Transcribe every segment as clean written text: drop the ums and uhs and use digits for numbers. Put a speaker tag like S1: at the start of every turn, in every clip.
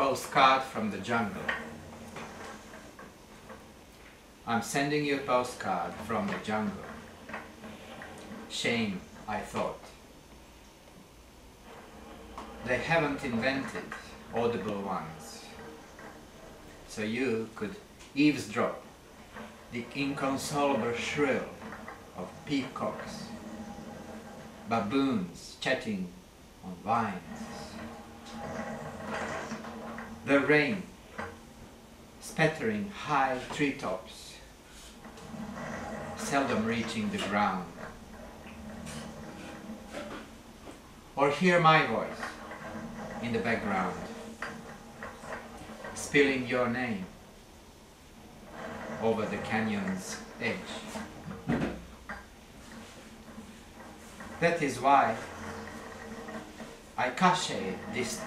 S1: postcard from the jungle. I'm sending you a postcard from the jungle. Shame, I thought. They haven't invented audible ones, so you could eavesdrop the inconsolable shrill of peacocks, baboons chatting on vines, the rain spattering high treetops, seldom reaching the ground, or hear my voice in the background, spilling your name over the canyon's edge. That is why I cache these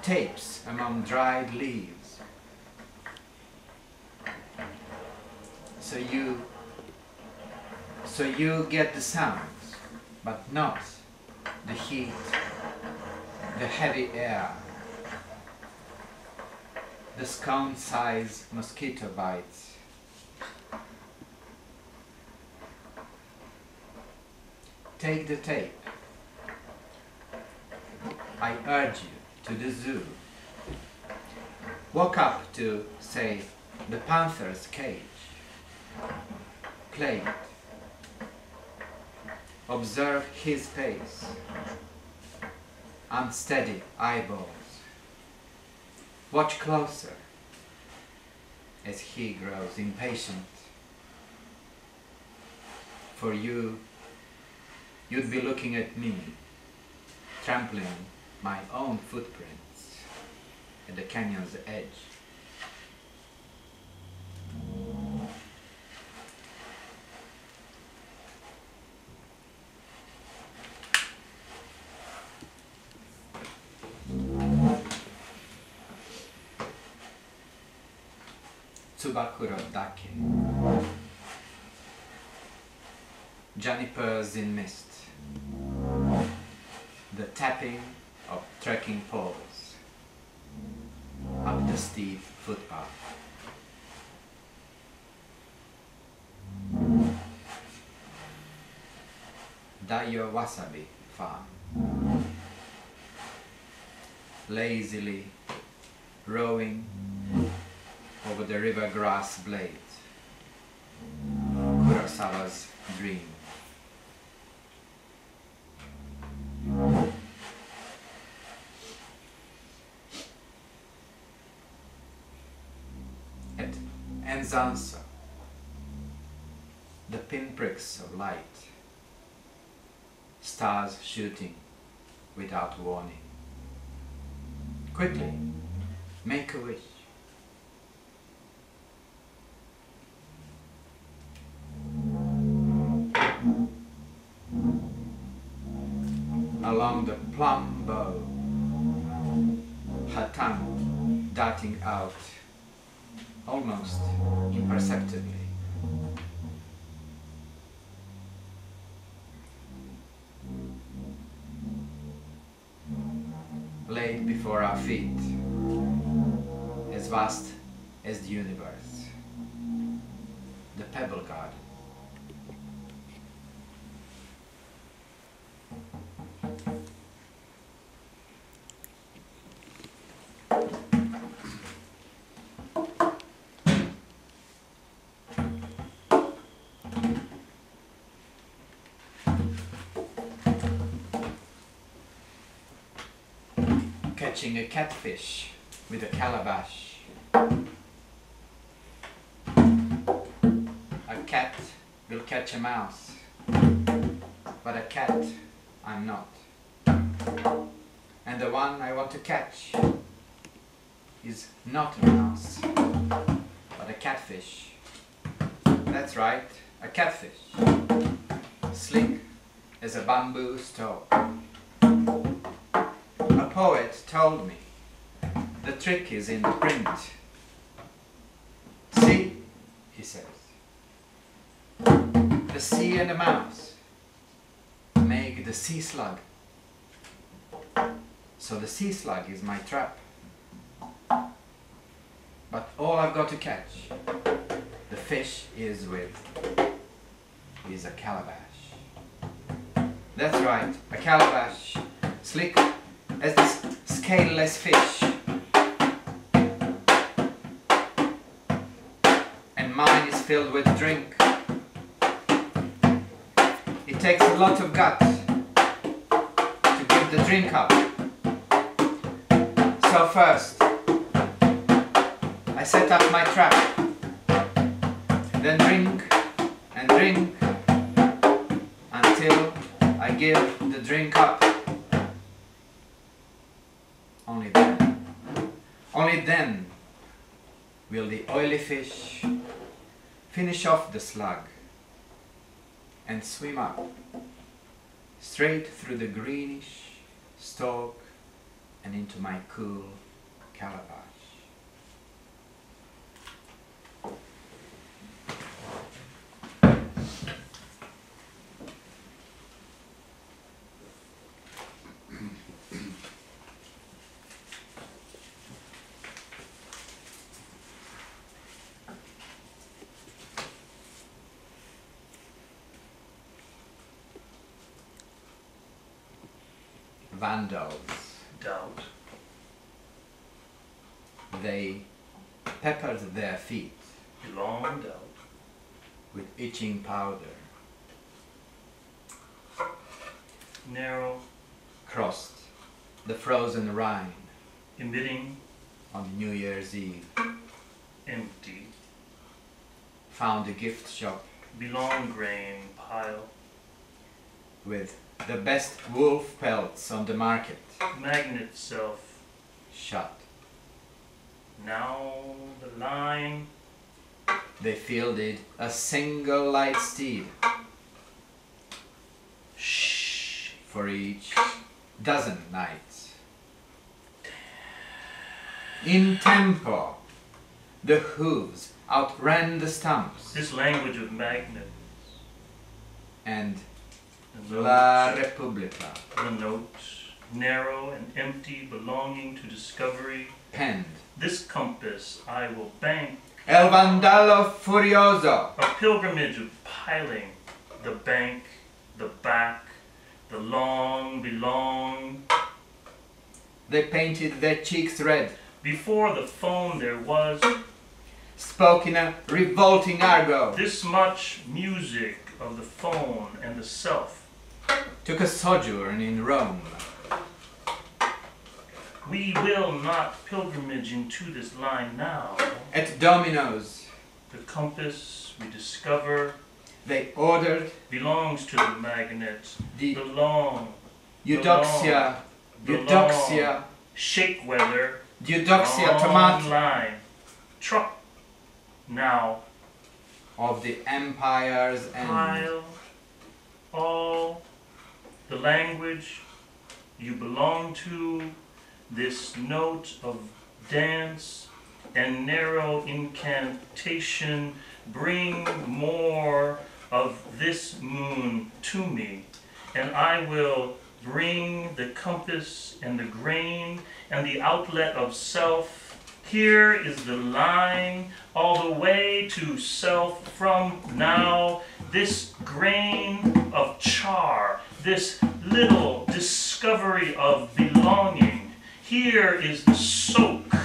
S1: tapes among dried leaves, so you get the sounds, but not the heat, the heavy air, the scone-sized mosquito bites. Take the tape. I urge you to the zoo. Walk up to, say, the panther's cage. Play it. Observe his pace. Unsteady eyeballs. Watch closer as he grows impatient. For you'd be looking at me, trampling my own footprints at the canyon's edge. Tsubakuro Dake. Junipers in mist. The tapping of trekking poles up the steep footpath. Dayo Wasabi Farm. Lazily rowing over the river grass blades. Kurosawa's dream. At Enzanso, the pinpricks of light, stars shooting without warning. Quickly, make a wish. Along the plumb bow, her tongue darting out almost imperceptibly. Laid before our feet, as vast as the universe, the pebble garden. Catching a catfish with a calabash. A cat will catch a mouse, but a cat I'm not. And the one I want to catch is not a mouse, but a catfish. That's right, a catfish. Slick as a bamboo stalk. A poet told me the trick is in the print. See, he says, the sea and the mouse make the sea slug. So the sea slug is my trap. But all I've got to catch, the fish is a calabash. That's right, a calabash, slick as this scaleless fish. And mine is filled with drink. It takes a lot of guts to give the drink up. So first, I set up my trap, then drink and drink until I give the drink up. Only then will the oily fish finish off the slug and swim up, straight through the greenish stalk and into my cool calabash. Vandals.
S2: Doubt.
S1: They peppered their feet
S2: Long doubt.
S1: with itching powder,
S2: Narrow.
S1: crossed the frozen Rhine
S2: Emitting.
S1: on New Year's Eve,
S2: Empty.
S1: found a gift shop
S2: Belong grain pile.
S1: with the best wolf pelts on the market,
S2: Magnet self.
S1: shut.
S2: Now the line.
S1: They fielded a single light steed
S2: Shh.
S1: for each dozen knights. In tempo, the hooves outran the stumps,
S2: This language of magnets.
S1: and
S2: The
S1: La
S2: note.
S1: Repubblica
S2: The note. Narrow and empty, belonging to discovery.
S1: penned
S2: This compass I will bank.
S1: El Vandalo Furioso.
S2: A pilgrimage of piling. The bank, the back, the long belong.
S1: They painted their cheeks red,
S2: Before the phone there was
S1: spoke in a revolting argot,
S2: this much music of the phone and the self.
S1: took a sojourn in Rome.
S2: We will not pilgrimage into this line now.
S1: At Domino's,
S2: The compass we discover
S1: they ordered
S2: belongs to the magnet.
S1: the
S2: The long,
S1: Eudoxia,
S2: the
S1: Eudoxia,
S2: shake weather,
S1: Eudoxia
S2: long
S1: tomato
S2: line. Truck now.
S1: of the empire's end.
S2: Pile, all, the language you belong to, this note of dance and narrow incantation, bring more of this moon to me, and I will bring the compass and the grain and the outlet of self. Here is the line all the way to self from now. This grain of char, this little discovery of belonging. Here is the soak.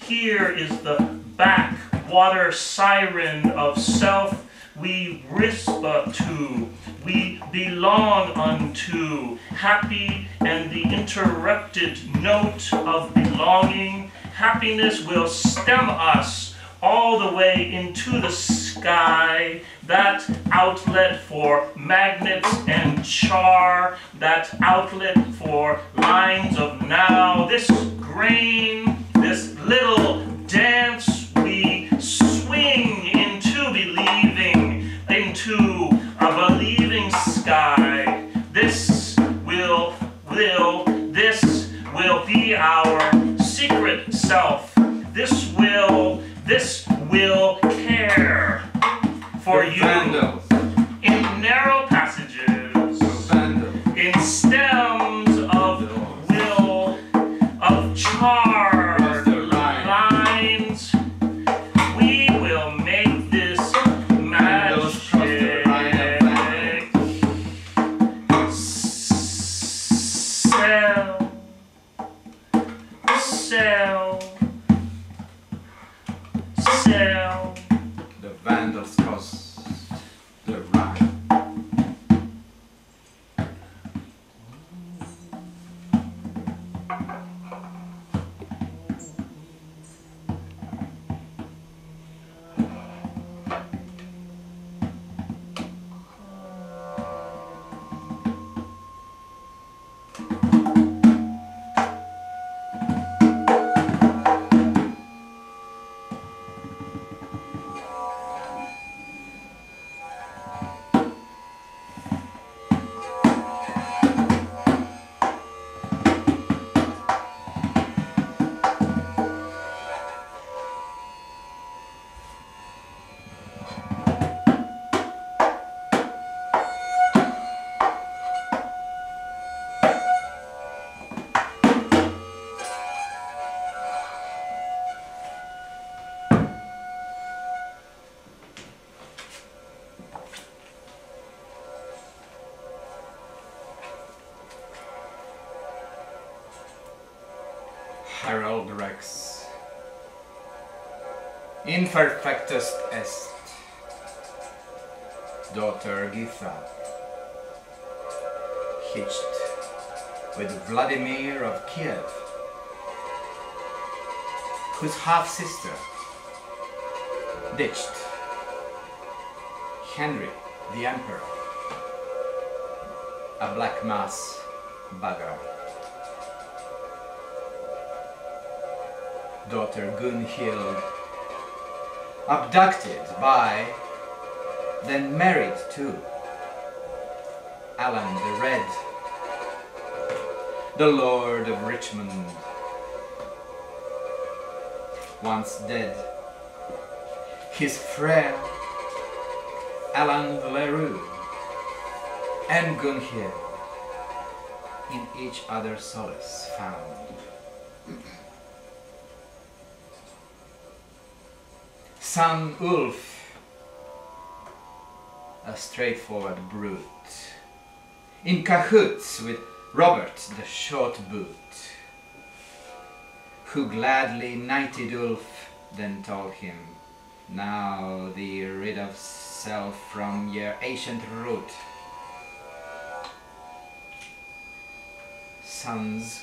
S2: Here is the backwater siren of self we whisper to, we belong unto, happy and the interrupted note of belonging. Happiness will stem us all the way into the sky, that outlet for magnets and char, that outlet for lines of now, this grain, this little dance we swing into believing, into a believing sky. This will be our secret self. This will care for you in narrow passages, in stems of will, of charred lines, Sail, sail, sail.
S1: The Vandals crossed the Rhine. Harold Rex. Imperfectus est. Daughter Githa. Hitched with Vladimir of Kiev, whose half-sister ditched Henry the Emperor, a black mass bugger. Daughter Gunhild, abducted by, then married to, Alan the Red, the Lord of Richmond, once dead. His frail Alan Leroux and Gunhild in each other solace found. Son Ulf, a straightforward brute, in cahoots with Robert the Short Boot, who gladly knighted Ulf, then told him, now thee rid of self from your ancient root. Sons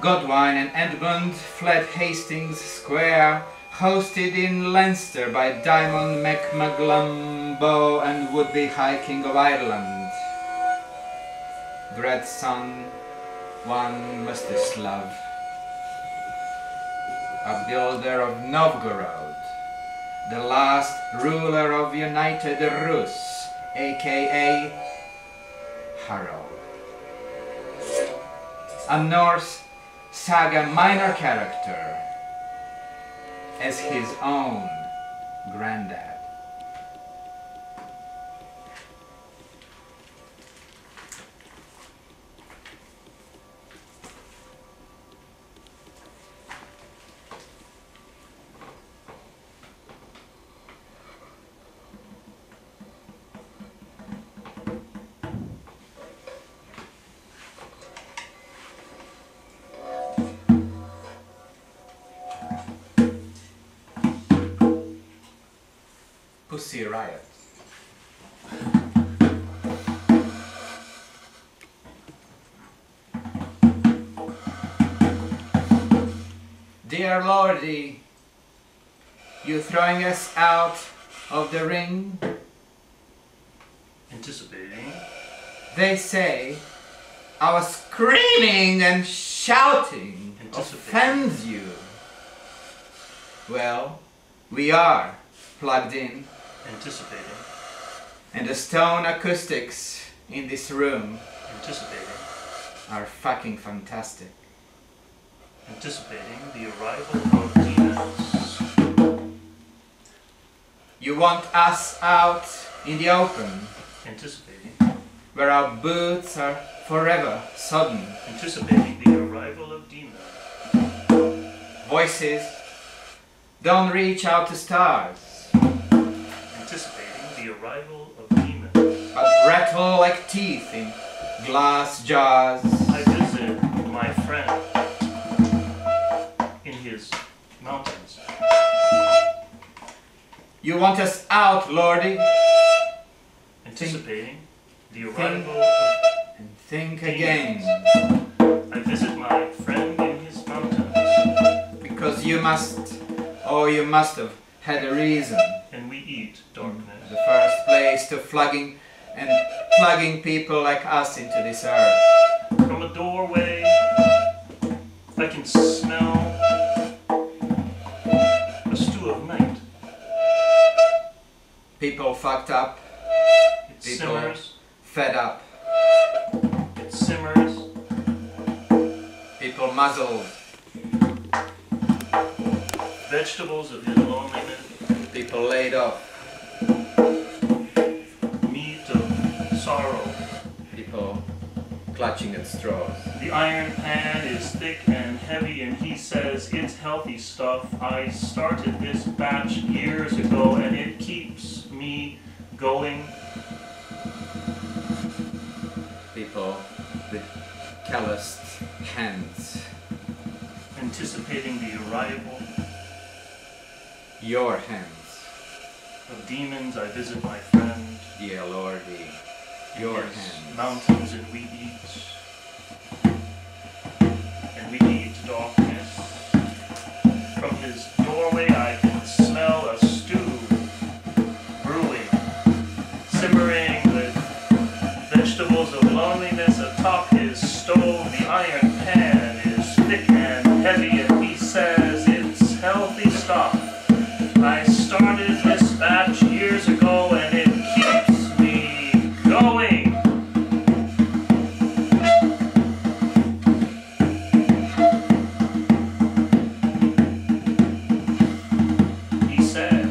S1: Godwine and Edmund fled Hastings Square, hosted in Leinster by Diamond MacMaglambo and would-be High King of Ireland. Dread son, one Mstislav, a builder of Novgorod, the last ruler of United Rus, aka Harold. A Norse saga minor character, as his own granddad. Pussy Riot. Dear Lordy, you throwing us out of the ring?
S2: Anticipating.
S1: They say our screaming and shouting offends you. Well, we are plugged in.
S2: Anticipating.
S1: And the stone acoustics in this room
S2: Anticipating.
S1: are fucking fantastic.
S2: Anticipating the arrival of demons.
S1: You want us out in the open,
S2: Anticipating.
S1: where our boots are forever sodden.
S2: Anticipating the arrival of demons.
S1: Voices don't reach out to stars,
S2: Anticipating the arrival of demons.
S1: but rattle like teeth in glass jars.
S2: friend in his mountains.
S1: You want us out, Lordy?
S2: Anticipating the arrival of
S1: And think again.
S2: I visit my friend in his mountains,
S1: Because you must have had a reason.
S2: and we eat darkness.
S1: The first place to plugging people like us into this earth.
S2: From a doorway, I can smell a stew of night.
S1: People fucked up,
S2: It
S1: people
S2: simmers,
S1: fed up,
S2: it simmers,
S1: people muzzled,
S2: vegetables of his loneliness,
S1: people laid off,
S2: meat of sorrow.
S1: people clutching at straws.
S2: The iron pan is thick and heavy, and he says it's healthy stuff. I started this batch years ago, and it keeps me going.
S1: People with calloused hands.
S2: Anticipating the arrival
S1: Your hands,
S2: of demons, I visit my friend
S1: dear Lordy.
S2: in
S1: Your
S2: his
S1: hands.
S2: mountains, and we eat. And we eat darkness. From his doorway I can smell a stew brewing, simmering with vegetables of loneliness atop his stove. The iron pan is thick and heavy, and he says it's healthy stuff. I started this batch years ago, and it keeps me going. He says,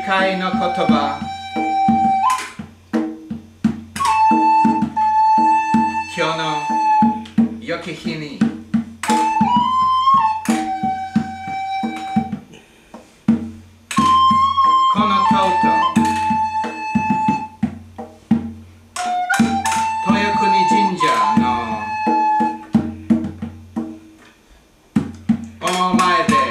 S1: Kai no kotoba. Kyou no yoki hi ni. Kono touto. Toyokuni Jinja no omae de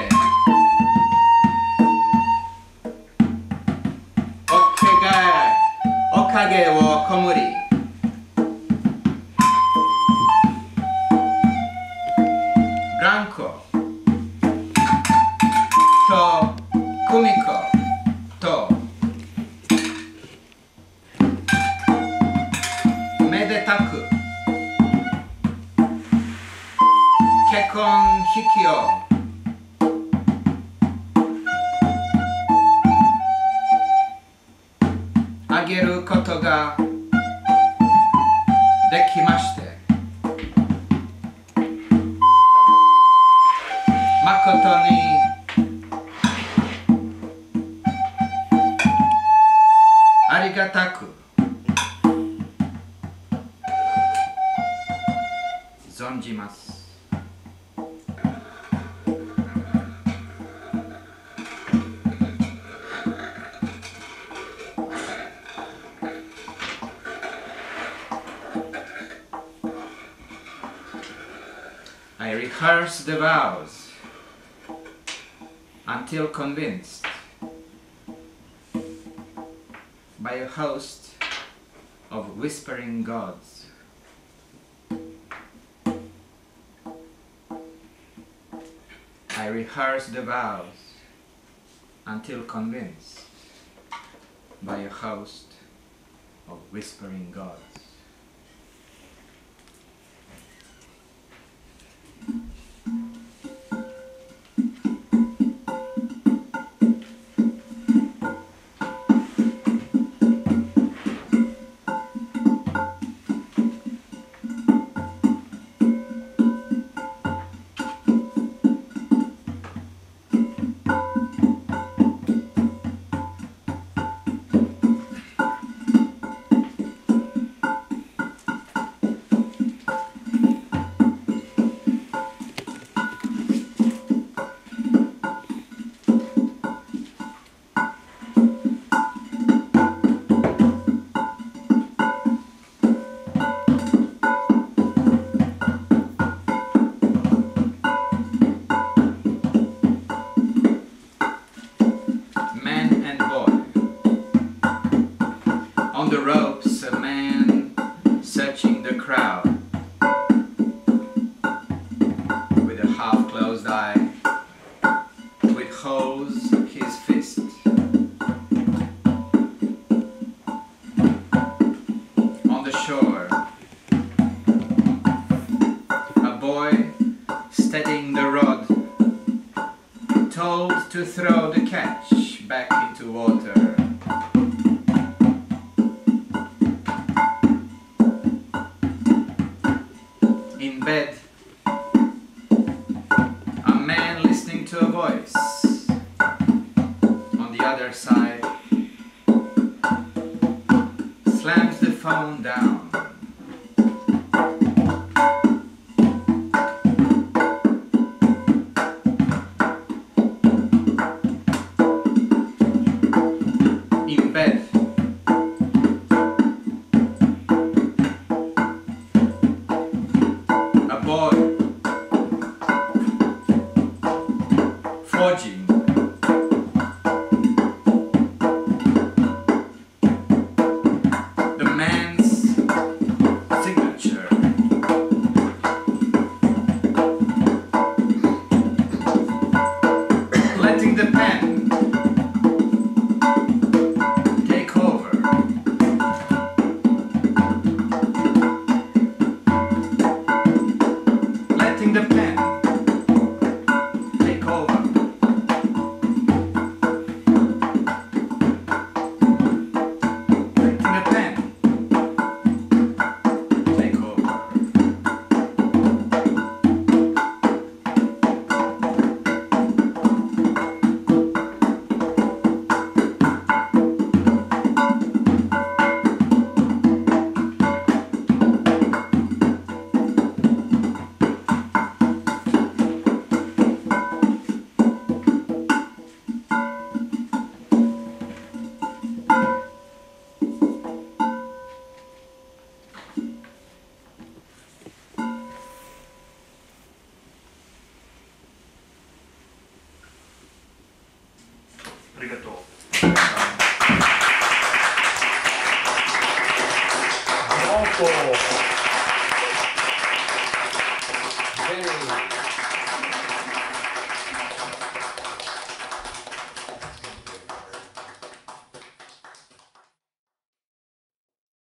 S1: okage wo komuri. Branko to Kumiko to 婚引きをあげることができまして誠にありがたく存じます。I rehearse the vows until convinced by a host of whispering gods. I rehearse the vows until convinced by a host of whispering gods. On the ropes, a man searching the crowd with a half-closed eye withholds his fist. On the shore, a boy steadying the rod, told to throw the catch back into water. In bed, a man listening to a voice. On the other side, slams the phone down. In bed, a boy forging the man's signature. Letting the pen take over. Letting the pen take over. Letting the pen take over.
S2: Arigato. Branko.
S1: Very